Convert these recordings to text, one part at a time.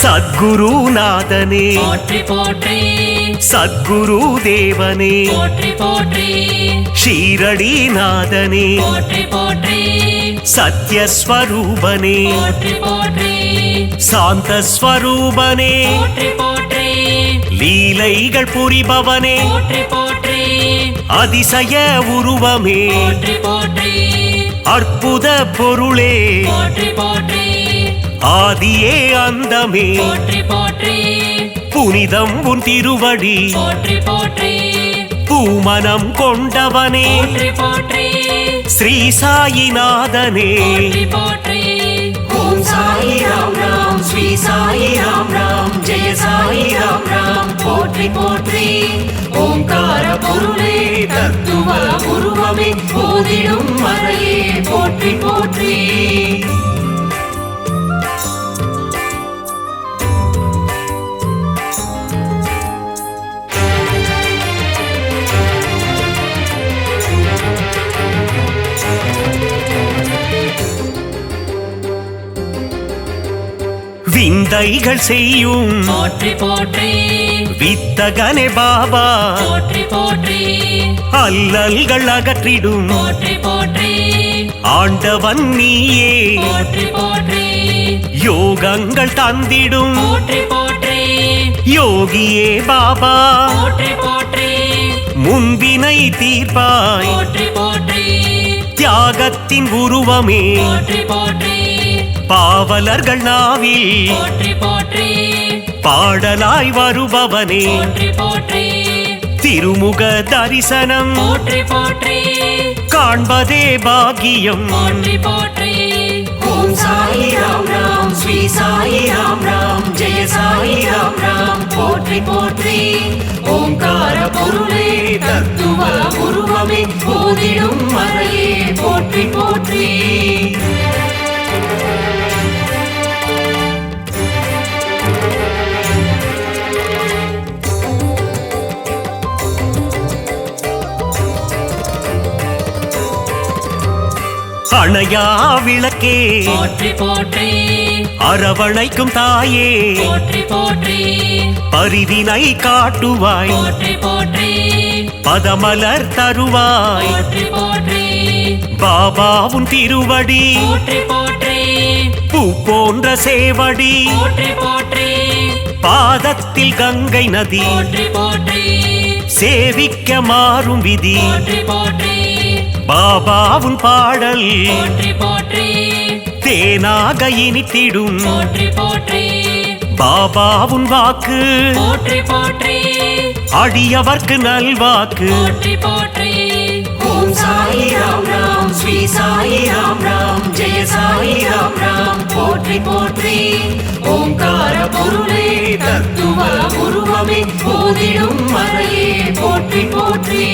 சத்குருநாதனே போற்றி போற்றி சத்குரு தேவனே போற்றி போற்றி ஷீரடிநாதனே போற்றி போற்றி சத்யஸ்வரூபனே போற்றி போற்றி சாந்தஸ்வரூபனே போற்றி போற்றி லீலைகள் புரிபவனே போற்றி போற்றி அதிசய உருவமே போற்றி போற்றி அற்புத பொருளே போற்றி போற்றி ஆதியே அந்தமே போற்றி போற்றி புனிதம் உன் திருவடி போற்றி போற்றி பூமனம் கொண்டவனே போற்றி போற்றி ஸ்ரீ சாயிநாதனே போற்றி போற்றி ஓம் சாயி ராம் ராம் ஸ்ரீ சாயி ராம் ராம் ஜெய சாயி ராம் ராம் போற்றி போற்றி ஓங்கார பொருளே தத்துவ உருவமே போதிடும் மறையே போற்றி போற்றி விந்தைகள் செய்யும் போற்றி போற்றி வித்தகனே பாபா போற்றி போற்றி அல்லல்கள் அகற்றிடும் போற்றி போற்றி ஆண்டவன் நீயே போற்றி போற்றி யோகங்கள் தந்திடும் போற்றி போற்றி யோகியே பாபா போற்றி போற்றி முன்பினை தீர்ப்பாய் போற்றி போற்றி தியாகத்தின் உருவமே போற்றி போற்றி பாவலர்கள் நாவில் போற்றி போற்றி பாடலாய் வருபவனே போற்றி போற்றி திருமுக தரிசனம் போற்றி போற்றி காண்பதே பாக்கியம் போற்றி போற்றி ஓம் சாயி ராம் ராம் ஸ்ரீ சாயி ராம் ராம் ஜெய சாயி ராம் ராம் போற்றி போற்றி ஓங்கார பொருளே தத்துவ உருவமே போதிடும் மறையே போற்றி போற்றி அணையா விளக்கே போற்றி போற்றி அரவணைக்கும் தாயே போற்றி போற்றி பரிவினை காட்டுவாய் போற்றி போற்றி பதமலர் தருவாய் போற்றி போற்றி பாபாவும் திருவடி போற்றி போற்றி பூ போன்ற சேவடி போற்றி போற்றி பாதத்தில் கங்கை நதி போற்றி போற்றி சேவிக்க மாறும் விதி போற்றி போற்றி பாபாவும் பாடல் போற்றி போற்றி தேனாக இனித்திடும் போற்றி போற்றி பாபாவும் வாக்கு போற்றி போற்றி அடியவர்க்கு நல்வாக்கு போற்றி போற்றி ஓம் சாயி ராம் ராம் ஸ்ரீ சாயி ராம் ராம் ஜெய சாயி ராம் ராம் போற்றி போற்றி ஓங்கார பொருளே தத்துவ உருவமே போதிடும் மறையே போற்றி போற்றி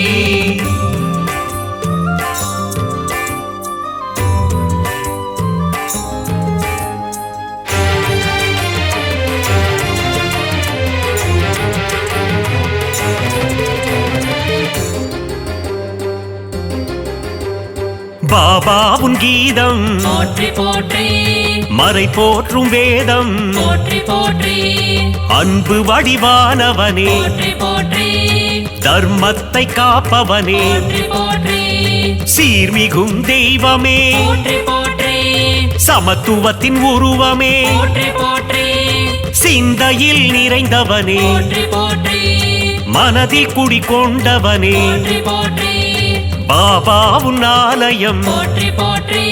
பாபாவும் கீதம் போற்றி போற்றி மறை போற்றும் வேதம் போற்றி போற்றி அன்பு வடிவானவனே போற்றி போற்றி தர்மத்தை காப்பவனே போற்றி போற்றி சீர்மிகும் தெய்வமே போற்றி போற்றி சமத்துவத்தின் உருவமே போற்றி போற்றி சிந்தையில் நிறைந்தவனே போற்றி போற்றி மனதில் குடிகொண்டவனே போற்றி போற்றி பாபாவும் ஆலயம் போற்றி போற்றி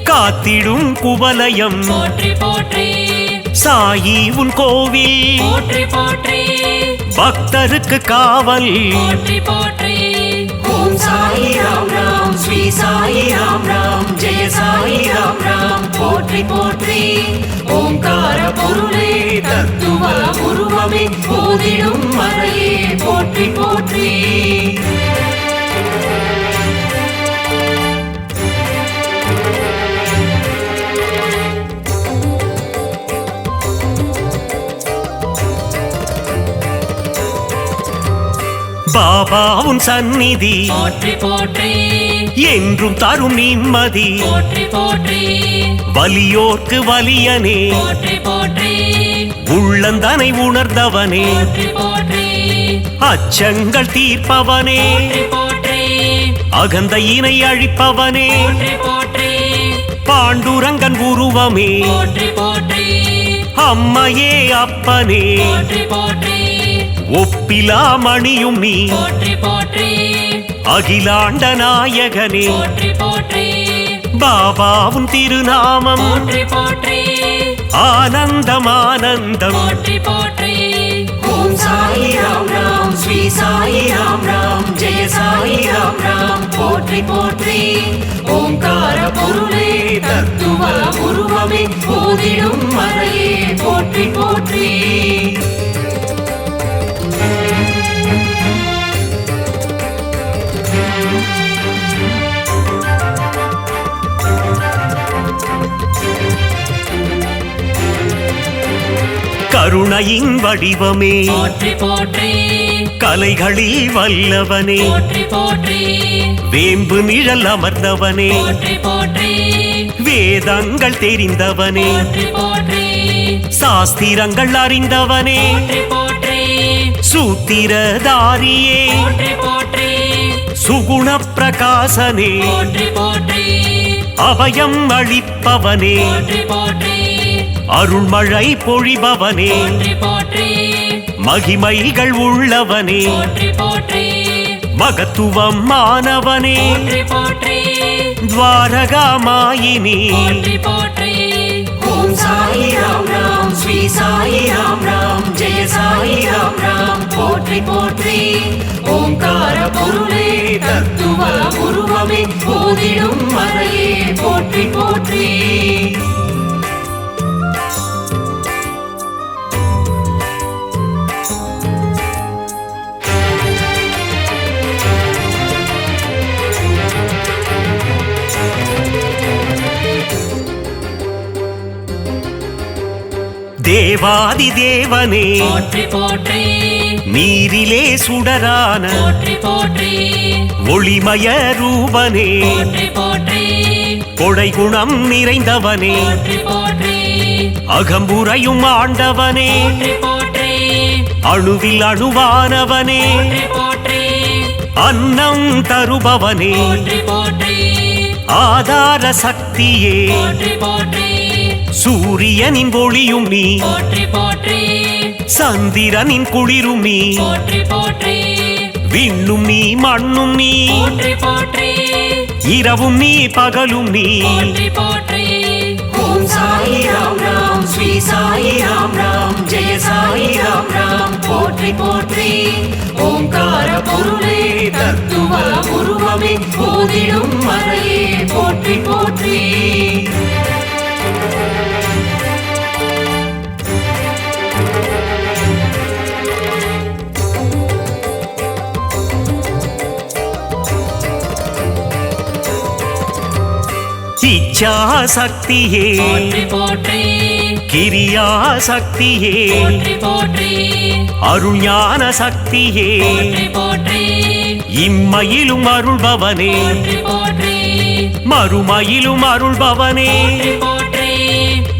காத்திடும் குவலயம் போற்றி போற்றி சாயி உன் கோவில் போற்றி போற்றி பக்தருக்கு காவல் போற்றி போற்றி ஓம் சாயி ராம் ராம் ஸ்ரீ சாயி ராம் ராம் ஜெய சாயி ராம் ராம் போற்றி போற்றி ஓங்கார பொருளே தத்துவ உருவமே போதிடும் மறையே போற்றி போற்றி பாபாவுன் சந்நிதி போற்றி போற்றி என்றும் தரும் நிம்மதி போற்றி போற்றி வலியோர்க்கு வலியனே போற்றி போற்றி உள்ளந்தனை உணர்ந்தவனே போற்றி போற்றி அச்சங்கள் தீர்ப்பவனே போற்றி போற்றி அகந்தையினை அழிப்பவனே போற்றி போற்றி பாண்டுரங்கன் உருவமே போற்றி போற்றி அம்மையே அப்பனே போற்றி போற்றி ஒப்பிலா மணியும் நீ போற்றி போற்றி அகிலாண்ட நாயகனே போற்றி போற்றி பாபாவுன் திருநாமம் போற்றி போற்றி ஆனந்தம் ஆனந்தம் போற்றி போற்றி ஓம் சாயி ராம் ராம் ஸ்ரீ சாயி ராம் ராம் ஜெய சாயி ராம் ராம் போற்றி போற்றி ஓங்கார பொருளே தத்துவ உருவமே போதிடும் மறையே போற்றி போற்றி கருணையின் வடிவமே போற்றி போற்றி கலைகளில் வல்லவனே போற்றி போற்றி வேம்பு நிழல் அமர்ந்தவனே போற்றி போற்றி வேதங்கள் தெரிந்தவனே போற்றி போற்றி சாஸ்திரங்கள் அறிந்தவனே போற்றி போற்றி சூத்திரதாரியே போற்றி போற்றி சுகுண பிரகாசனே போற்றி போற்றி அபயம் அளிப்பவனே போற்றி போற்றி அருள்மழை பொழிபவனே போற்றி போற்றி மகிமைகள் உள்ளவனே போற்றி போற்றி மகத்துவம் மாணவனே போற்றி போற்றி துவாரகாமாயினி போற்றி போற்றி ஓம் சாயி ராம் ராம் ஸ்ரீ சாயி ராம் ராம் ஜெய சாயி ராம் ராம் போற்றி போற்றி ஓங்கார பொருளே தத்துவ உருவமே போதிடும் மறையே போற்றி போற்றி தேவாதி தேவனே போற்றி போற்றி நீரிலே சுடரான போற்றி போற்றி ஒளிமய ரூபனே போற்றி போற்றி கொடை குணம் நிறைந்தவனே போற்றி போற்றி அகம்புரையும் ஆண்டவனே போற்றி போற்றி அணுவில் அணுவானவனே போற்றி போற்றி அன்னம் தருபவனே போற்றி போற்றி ஆதார சக்தியே போற்றி போற்றி சூரியனின் ஒளியும் நீ போற்றி போற்றி சந்திரனின் குளிரும் நீ போற்றி போற்றி விண்ணும் நீ மண்ணும் நீ போற்றி போற்றி இரவும் நீ பகலும் நீ போற்றி போற்றி ஓம் சாயி ராம் ராம் ஸ்ரீ சாயி ராம் ராம் ஜெய சாயி ராம் ராம் போற்றி போற்றி ஓங்கார பொருளே தத்துவ உருவமே போதிடும் மறையே போற்றி போற்றி இச்சா சக்தியே போற்றி போற்றி கிரியா சக்தியே போற்றி போற்றி அருள் ஞான சக்தியே போற்றி போற்றி இம்மையிலும் அருள்பவனே போற்றி போற்றி மறுமையிலும் அருள்பவனே போற்றி போற்றி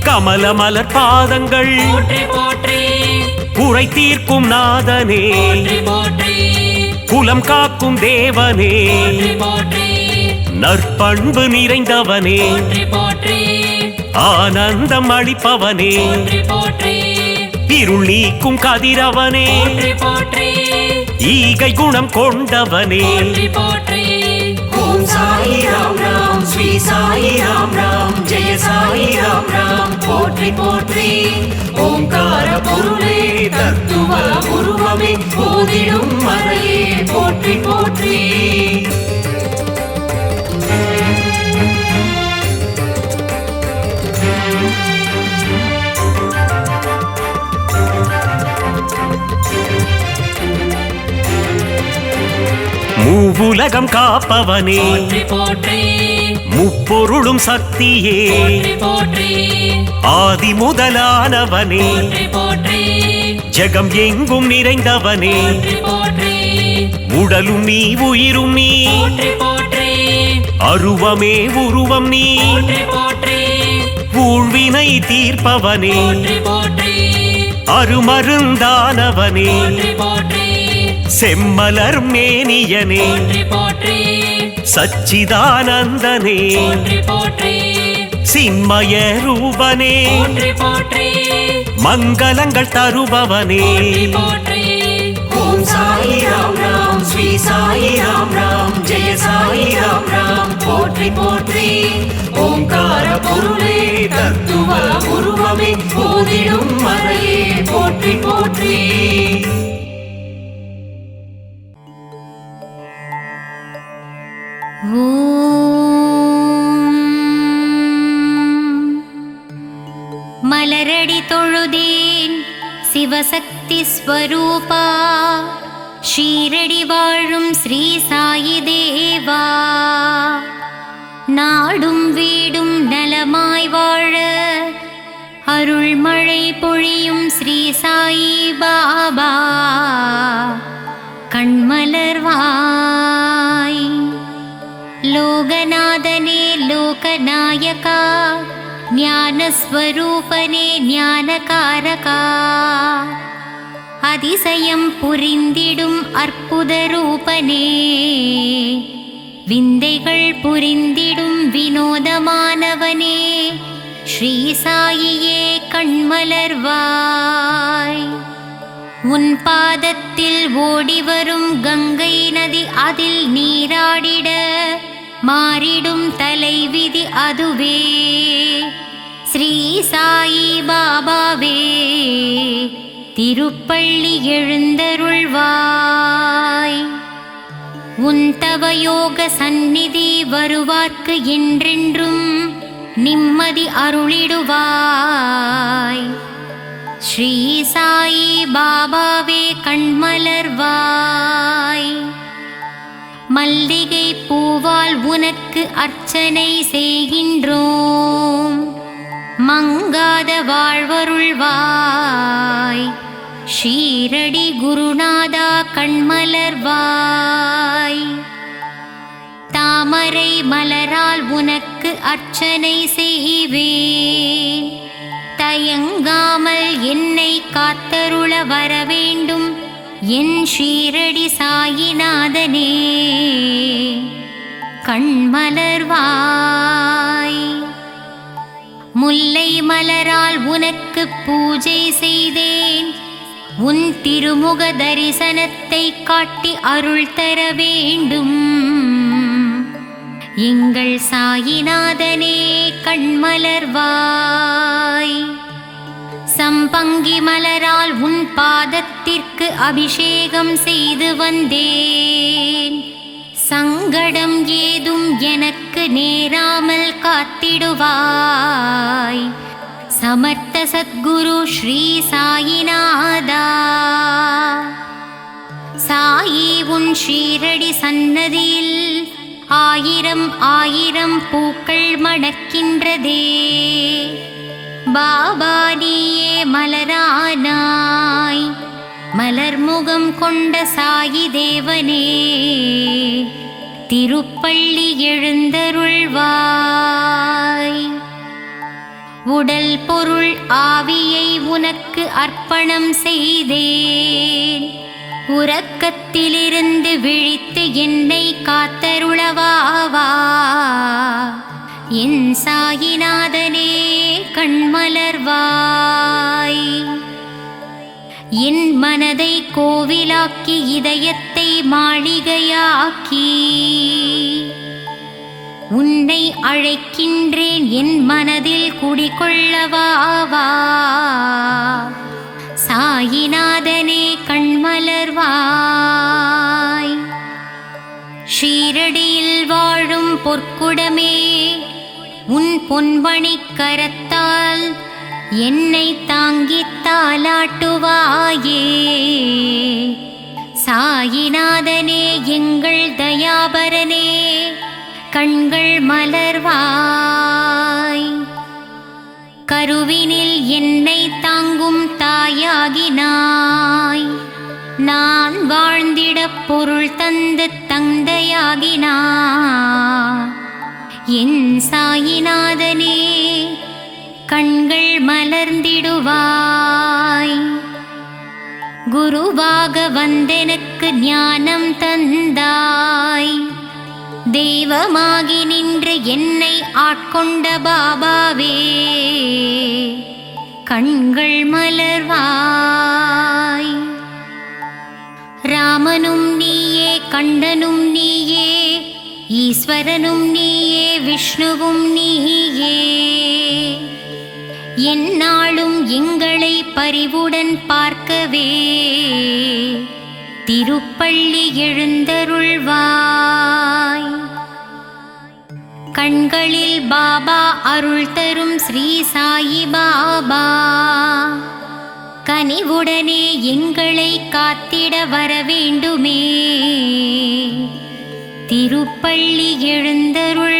கமல மலர் பாதங்கள் போற்றி போற்றி குறை தீர்க்கும் நாதனே போற்றி போற்றி குலம் காக்கும் தேவனே போற்றி போற்றி நற்பண்பு நிறைந்தவனே போற்றி போற்றி ஆனந்தம் அளிப்பவனே போற்றி போற்றி இருள் நீக்கும் கதிரவனே போற்றி போற்றி ஈகை குணம் கொண்டவனே போற்றி போற்றி ஓம் சாயி ராம் ராம் ஸ்ரீ சாயி ராம் ராம் ஜெய சாயி ராம் ராம் போற்றி போற்றி ஓங்கார பொருளே தத்துவ உருவமே போதிடும் மறையே போற்றி போற்றி மூவுலகம் காப்பவனே போற்றி போற்றி முப்பொருளும் சக்தியே போற்றி போற்றி ஆதி முதலானவனே போற்றி போற்றி ஜெகம் எங்கும் நிறைந்தவனே போற்றி போற்றி உடலும் நீ உயிரும் நீ போற்றி போற்றி அருவமே உருவம் நீ போற்றி போற்றி ஊழ்வினை தீர்ப்பவனே போற்றி போற்றி அருமருந்தானவனே போற்றி போற்றி செம்மலர் மேனியனே போற்றி போற்றி சச்சிதானந்தனே போற்றி போற்றி சின்மய ரூபனே போற்றி போற்றி மங்களங்கள் தருபவனே போற்றி ஓம் சாயி ராம் ராம் ஸ்ரீ சாயி ராம் ராம் ஜெய சாயி ராம் ராம் போற்றி போற்றி ஓங்கார பொருளே தத்துவ உருவமே போதிடும் மறையே போற்றி போற்றி மலரடி தொழுதேன் சிவசக்தி ஸ்வரூபா ஷீரடி வாழும் ஸ்ரீ சாயி தேவா நாடும் வீடும் நலமாய் வாழ அருள்மழை பொழியும் ஸ்ரீ சாயி பாபா கண்மலர்வாய் லோகநாதனே லோகநாயகா ஞானஸ்வரூபனே ஞானகாரகா அதிசயம் புரிந்திடும் அற்புத ரூபனே விந்தைகள் புரிந்திடும் வினோதமானவனே ஸ்ரீ சாயியே கண்மலர்வாய் உன் பாதத்தில் ஓடிவரும் கங்கை நதி அதில் நீராடிட மாறிடும் தலைவிதி அதுவே ஸ்ரீ சாயி பாபாவே திருப்பள்ளி எழுந்தருள்வாய் உன் தவயோக சந்நிதி வருவார்க்கு என்றென்றும் நிம்மதி அருளிடுவாய் ஸ்ரீ சாயி பாபாவே கண்மலர்வாய் மல்லிகை பூவால் உனக்கு அர்ச்சனை செய்கின்றோம் மங்காத வாழ்வருள்வாய் ஷீரடி குருநாதா கண்மலர்வாய் தாமரை மலரால் உனக்கு அர்ச்சனை செய்வேன் தயங்காமல் என்னை காத்தருள வரவேண்டும் என் ஷீரடி சாயிநாதனே கண்மலர்வாய் முல்லை மலரால் உனக்கு பூஜை செய்தேன் உன் திருமுக தரிசனத்தை காட்டி அருள் தர வேண்டும் எங்கள் சாயிநாதனே கண்மலர்வாய் சம்பங்கி மலரால் உன் பாதத்திற்கு அபிஷேகம் செய்து வந்தேன் சங்கடம் ஏதும் எனக்கு நேராமல் காத்திடுவாய் சமர்த்த சத்குரு ஸ்ரீ சாயிநாதா சாயி உன் ஷீரடி சன்னதியில் ஆயிரம் ஆயிரம் பூக்கள் மணக்கின்றதே பாபா நீயே மலரானாய் மலர்முகம் கொண்ட சாயி தேவனே திருப்பள்ளி எழுந்தருள்வாய் உடல் பொருள் ஆவியை உனக்கு அர்ப்பணம் செய்தேன் உறக்கத்திலிருந்து விழித்து என்னை காத்தருளவாவா என் சாயிநாதனே கண்மலர்வாய் என் மனதை கோவிலாக்கி இதயத்தை மாளிகையாக்கி உன்னை அழைக்கின்றேன் என் மனதில் குடிகொள்ளவாவா சாயிநாதனே கண்மலர்வாய் ஷீரடியில் வாழும் பொற்குடமே உன் பொன்மணிக் கரத்தால் என்னை தாங்கித் தாலாட்டுவாயே சாயிநாதனே எங்கள் தயாபரனே கண்கள் மலர்வாய் கருவினில் என்னை தாங்கும் தாயாகினாய் நான் வாழ்ந்திட பொருள் தந்து தந்தையாகினார் என் சாயிநாதனே கண்கள் மலர்ந்திடுவாய். குருவாக வந்தெனக்கு ஞானம் தந்தாய். தெய்வமாகி நின்று என்னை ஆட்கொண்ட பாபாவே கண்கள் மலர்வாய். ராமனும் நீயே, கண்டனும் நீயே, ஈஸ்வரனும் நீயே, விஷ்ணுவும் நீயே. எந்நாளும் எங்களை பரிவுடன் பார்க்கவே திருப்பள்ளி எழுந்தருள்வாய். கண்களில் பாபா அருள் தரும் ஸ்ரீ சாயி பாபா கனிவுடனே எங்களை காத்திட வரவேண்டுமே. திருப்பள்ளி எழுந்தருள்வாய்.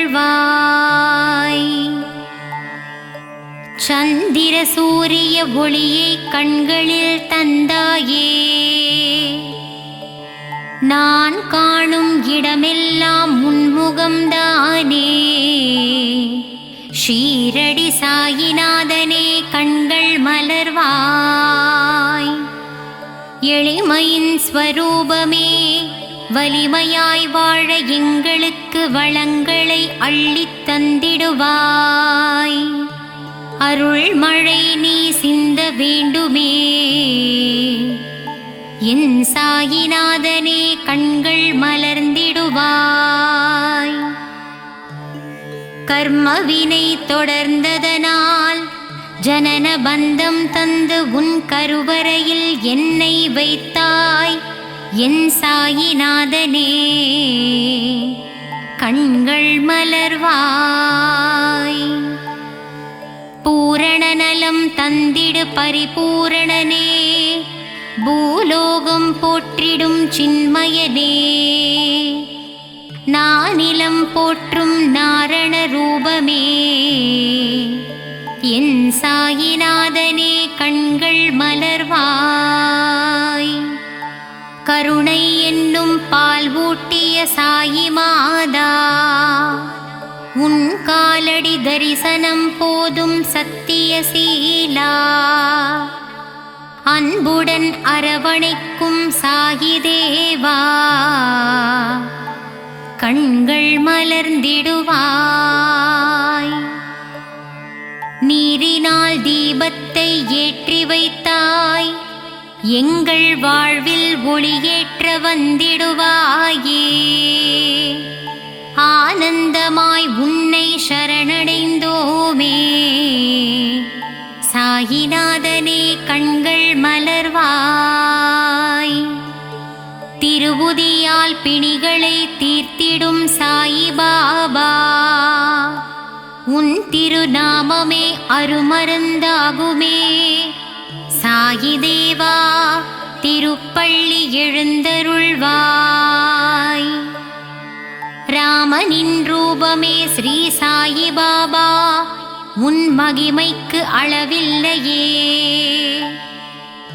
சந்திர சூரிய ஒளியை கண்களில் தந்தாயே. நான் காணும் இடமெல்லாம் உன்முகம்தானே. ஷீரடி சாயிநாதனே கண்கள் மலர்வாய். எளிமையின் ஸ்வரூபமே வலிமையாய் வாழ எங்களுக்கு வளங்களை அள்ளித் தந்திடுவாய். அருள் மழை நீ சிந்த வேண்டுமே. என் சாயிநாதனே கண்கள் மலர்ந்திடுவாய். கர்மவினை தொடர்ந்ததனால் ஜனன பந்தம் தந்து உன் கருவறையில் என்னை வைத்தாய். என் சாயிநாதனே கண்கள் மலர்வாய். பூரண நலம் தந்திடு பரிபூரணனே. பூலோகம் போற்றிடும் சின்மயனே. நானிலம் போற்றும் நாரண ரூபமே. என் சாயிநாதனே கண்கள் மலர்வாய். கருணை என்னும் பால் ஊட்டிய சாயி மாதா உன் காலடி தரிசனம் போதும் சத்தியசீலா. அன்புடன் அரவணைக்கும் சாயி தேவா கண்கள் மலர்ந்திடுவாய். நீரினால் தீபத்தை ஏற்றி வைத்தாய். எங்கள் வாழ்வில் ஒளியேற்ற வந்திடுவாயே. ஆனந்தமாய் உன்னை சரணடைந்தோமே. சாயிநாதனே கண்கள் மலர்வாய். திருவுதியால் பிணிகளை தீர்த்திடும் சாயி பாபா உன் திருநாமமே அருமருந்தாகுமே. சாயி தேவா திருப்பள்ளி எழுந்தருள்வாய். ராமனின் ரூபமே ஸ்ரீ சாயி பாபா உன் மகிமைக்கு அளவில்லையே.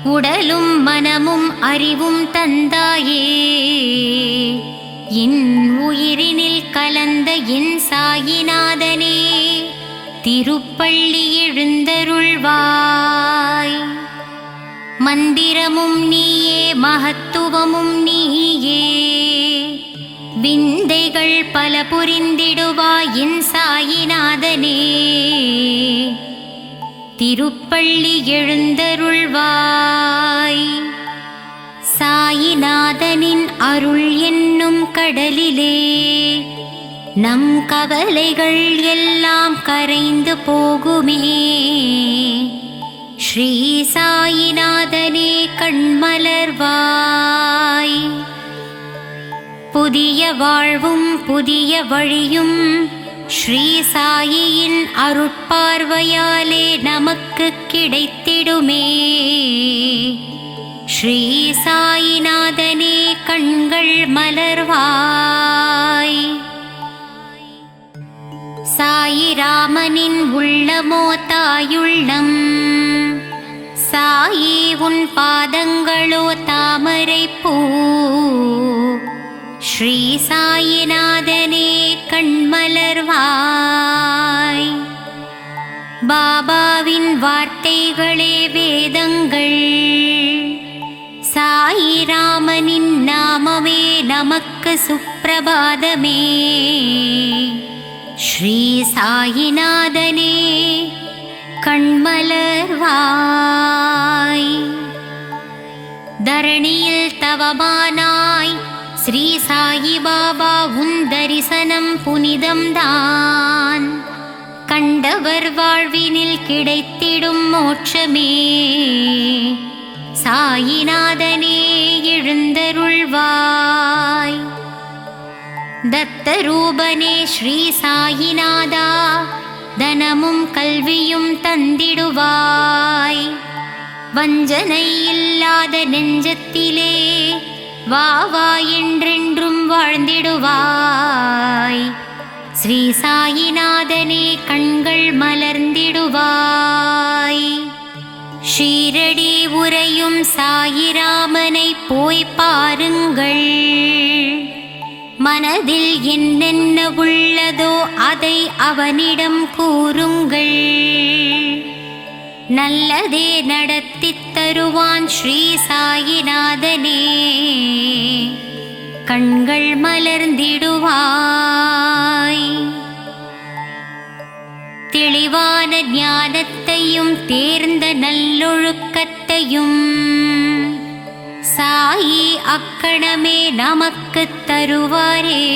உடலும் மனமும் அறிவும் தந்தாயே. என் உயிரினில் கலந்த என் சாயிநாதனே திருப்பள்ளி எழுந்தருள்வாய். மந்திரமும் நீயே, மகத்துவமும் நீயே. விந்தைகள் பல புரிந்திடுவாய் என் சாயிநாதனே திருப்பள்ளி எழுந்தருள்வாய். சாயிநாதனின் அருள் என்னும் கடலிலே நம் கவலைகள் எல்லாம் கரைந்து போகுமே. ஸ்ரீ சாயிநாதனே கண்மலர்வாய். புதிய வாழ்வும் புதிய வழியும் ஸ்ரீ சாயியின் அருட்பார்வையாலே நமக்கு கிடைத்திடுமே. ஸ்ரீ சாயிநாதனே கண்கள் மலர்வாய். சாயிராமனின் உள்ளமோ தாயுள்ளம். சாயி உன் பாதங்களோ தாமரை பூ. ஸ்ரீ சாயிநாதனே கண்மலர்வாய். பாபாவின் வார்த்தைகளே வேதங்கள், சாயிராமனின் நாமமே நமக்கு சுப்பிரபாதமே. ஸ்ரீ சாயிநாதனே கண்மலர்வாய். தரணியில் தவமானாய் ஸ்ரீ சாயிபாபா, உன் தரிசனம் புனிதம்தான். கண்டவர் வாழ்வினில் கிடைத்திடும் மோட்சமே. சாயிநாதனே எழுந்தருள்வாய். தத்தரூபனே ஸ்ரீ சாயிநாதா, தனமும் கல்வியும் தந்திடுவாய். வஞ்சனை இல்லாத நெஞ்சத்திலே வா வா என்றென்றும் வாழ்ந்திடுவாய். ஸ்ரீ சாயிநாதனே கண்கள் மலர்ந்திடுவாய். ஷீரடி உறையும் சாயிராமனை போய் பாருங்கள். மனதில் என்னென்ன உள்ளதோ அதை அவனிடம் கூறுங்கள். நல்லதே நடத்தித் தருவான் ஸ்ரீ சாயிநாதனே. கண்கள் மலர்ந்திடுவாய். தெளிவான ஞானத்தையும் தேர்ந்த நல்லொழுக்கத்தையும் சாயி அக்கணமே நமக்கு தருவாரே.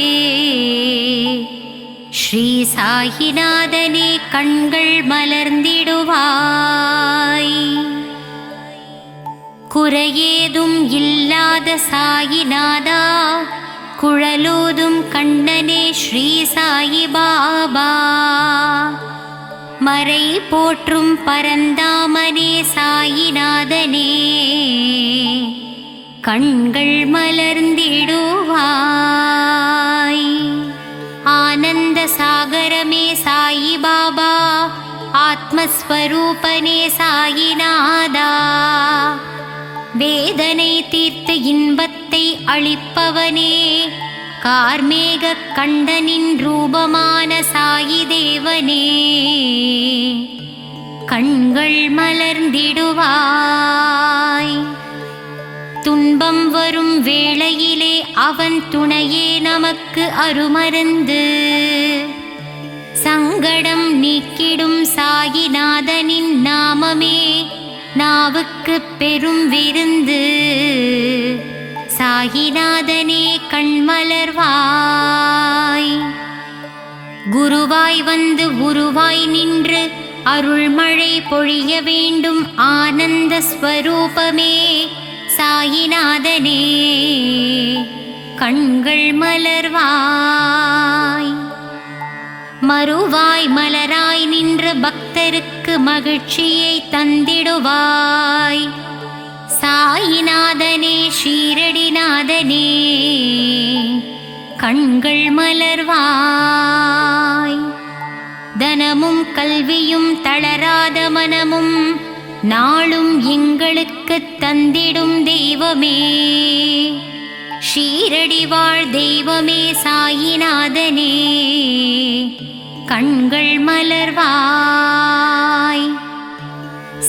ஸ்ரீ சாயிநாதனே கண்கள் மலர்ந்திடுவாய். குறையேதும் இல்லாத சாயிநாதா, குழலூதும் கண்ணனே ஸ்ரீ சாயிபாபா. மறை போற்றும் பரந்தாமனே சாயிநாதனே, கண்கள் மலர்ந்திடுவாய். ஆனந்த சாகரமே சாயிபாபா, ஆத்மஸ்வரூபனே சாயிநாதா. வேதனை தீர்த்து இன்பத்தை அளிப்பவனே, கார்மேக கண்டனின் ரூபமான சாயி தேவனே. கண்கள் மலர்ந்திடுவாய். துன்பம் வரும் வேளையிலே அவன் துணையே நமக்கு அருமருந்து. சங்கடம் நீக்கிடும் சாயிநாதனின் நாமமே நாவுக்கு பெரும் விருந்து. சாயிநாதனே கண்மலர்வாய். குருவாய் வந்து உருவாய் நின்று அருள்மழை பொழிய வேண்டும் ஆனந்த ஸ்வரூபமே சாயிநாதனே. கண்கள் மலர்வாய். மறுவாய் மலராய் நின்ற பக்தருக்கு மகிழ்ச்சியை தந்திடுவாய். சாயிநாதனே ஷீரடிநாதனே, கண்கள் மலர்வாய். தனமும் கல்வியும் தளராத மனமும் நாளும் எங்களுக்கு தந்திடும் தெய்வமே. ஷீரடி வாழ் தெய்வமே சாயிநாதனே, கண்கள் மலர்வாய்.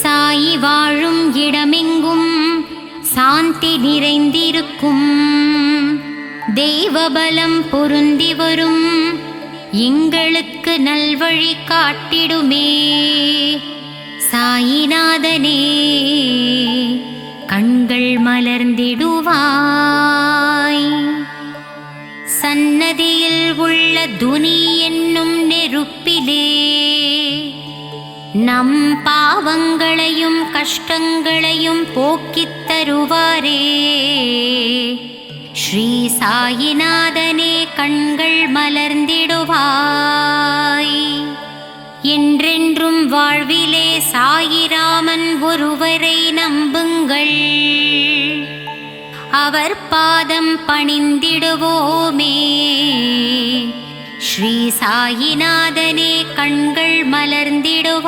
சாயி வாழும் இடமெங்கும் சாந்தி நிறைந்திருக்கும். தெய்வபலம் பொருந்தி வரும் எங்களுக்கு நல்வழி காட்டிடுமே. சாயிநாதனே கண்கள் மலர்ந்திடுவாய். சன்னதியில் உள்ள துனி என்னும் நெருப்பிலே நம் பாவங்களையும் கஷ்டங்களையும் போக்கித் தருவாரே. ஸ்ரீ சாயிநாதனே கண்கள் மலர்ந்திடுவாய். என்றென்றும் வாழ்விலே சாயிராமன் ஒருவரை நம்புங்கள். அவர் பாதம் பணிந்திடுவோமே. ஸ்ரீ சாயிநாதனே கண்கள் மலர்ந்திடுவாய்.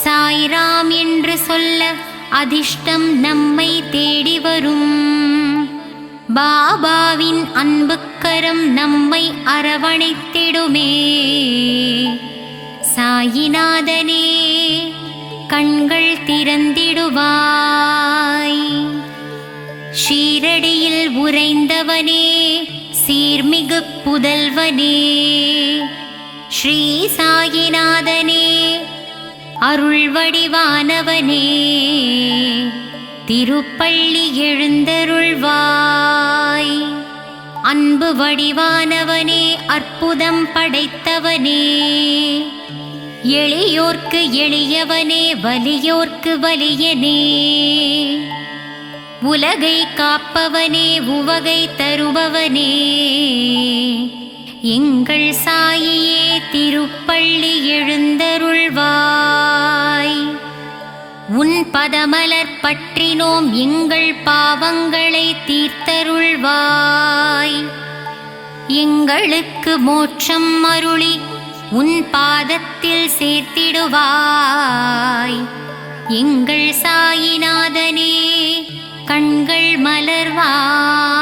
சாய்ராம் என்று சொல்ல அதிர்ஷ்டம் நம்மை தேடி வரும். பாபாவின் அன்புக்கரம் நம்மை அரவணைத்திடுமே. சாயிநாதனே கண்கள் திறந்திடுவாய். ஷீரடியில் உறைந்தவனே சீர்மிகு புதல்வனே, ஸ்ரீ சாயிநாதனே அருள் வடிவானவனே, திருப்பள்ளி எழுந்தருள்வாய். அன்பு வடிவானவனே அற்புதம் படைத்தவனே, எளியோர்க்கு எளியவனே வலியோர்க்கு வலியனே, உலகை காப்பவனே உவகை தருபவனே, எங்கள் சாயியே திருப்பள்ளி எழுந்தருள்வாய். உன் பதமலர் பற்றினோம் எங்கள் பாவங்களை தீர்த்தருள்வாய். எங்களுக்கு மோட்சம் அருளி உன் பாதத்தில் சேர்த்திடுவாய். எங்கள் சாயிநாதனே கண்கள் மலர்வாய்.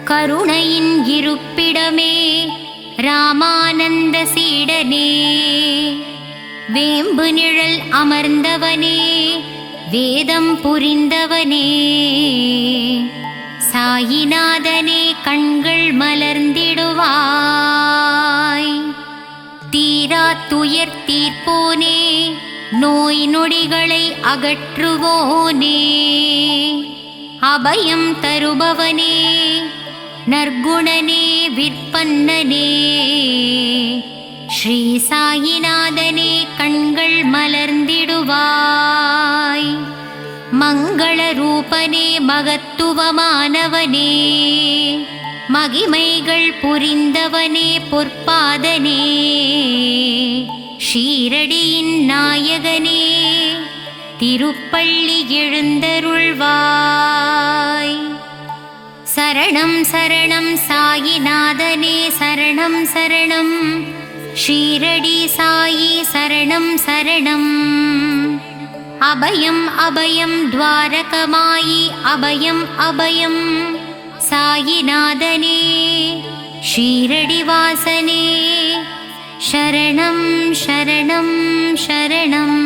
கருணையின் இருப்பிடமே ராமானந்த சீடனே, வேம்பு நிழல் அமர்ந்தவனே வேதம் புரிந்தவனே, சாயிநாதனே கண்கள் மலர்ந்திடுவாய். தீரா துயர் தீர்ப்போனே நோய் நொடிகளை அகற்றுவோனே, அபயம் தருபவனே நற்குணனே விற்பன்னனே, ஸ்ரீ சாயிநாதனே கண்கள் மலர்ந்திடுவாய். மங்கள ரூபனே மகத்துவமானவனே, மகிமைகள் புரிந்தவனே பொற்பாதனே, ஷீரடியின் நாயகனே திருப்பள்ளி எழுந்தருள்வாய். சரணம் சரணம் சாயிநாதனே சரணம் சரணம், ஷீரடி சாயி சரணம் சரணம். அபயம் அபயம் துவாரகமாயி அபயம் அபயம், சாயிநாதனே ஷீரடி வாசனே சரணம் சரணம் சரணம்.